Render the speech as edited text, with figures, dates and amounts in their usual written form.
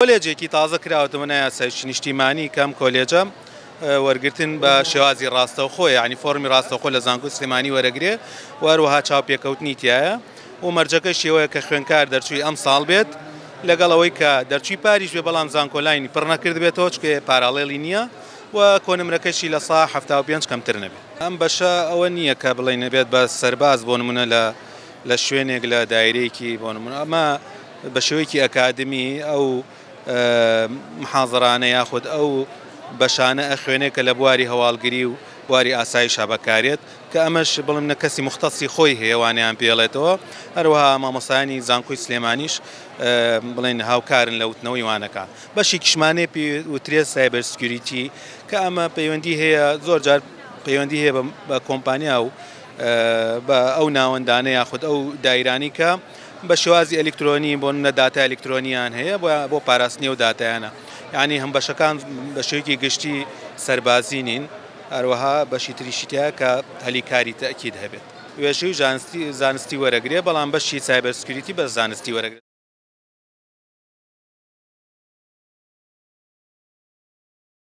کۆلێجێکی تازە کراوەتەوە یاسای نیشتیمانی کەم کۆلێجە وەرگرتن بە شێوازی ڕاستەوخۆ یعنی فۆرمی ڕاستەوخۆ لە زانکۆی سلێمانی وەرەگرێ و هەروەها چاوپێکەوتنی تایە و مەرجەکە شێوەیە کە خوێندکار دەرچووی ئەم ساڵ بێت لەگەڵەوەی کە دەرچووی پاریش بێ بەڵام زانکۆلاینی پڕ نەکرد بێتەوە چکە پاراڵێڵی نییە و کۆنمرەکەشی لە سا 75 کەمتر نەبێت. ئەم بەشە ئەوە نییە کە بڵێ نەبێت بە سەرباز بۆ نمونە لە شوێنێک لە دایرەیەکی بۆ نمونە ئەمە بە شێوەیەکی ئەکادمی ئەو محاضرانە یاخود ئەو بەشانە ئەخوێنێک کە لە بواری هەواڵگری و بواری ئاسایشە بەکارێت کە ئەمەش بڵم نە کەسی مختصی خۆی هێوانیان پێڵێتەوە هەروەها مامۆسایانی زانکۆی سلێمانیش بڵێن هاوکارن لە وتنەوەی وانەکان بەشی کشمانێ وترێ سایبەر سکیوریتی کە ئەمە پەیوەندی هەیە زۆر جار پەیوەندی هەیە بە کۆمپانیا و بە ئەو ناوەندانە یاخود ئەو دایرانی کە بە شێوازی ئەلکترۆنی بۆ منە داتا ئەلکترۆنیان هەیە بۆ پاراستنی و داتایانە یعنی هەم بەشەکان بە شێوەیەکی گشتی سەربازی نین هەروەها بەشی تریشیتە کە هەلیکاری تەکید هەبێت وێژەی زانستی وەرەگرێ بەڵام بەشی سایبەر سکیوریتی بە زانستی وەرەگرێت.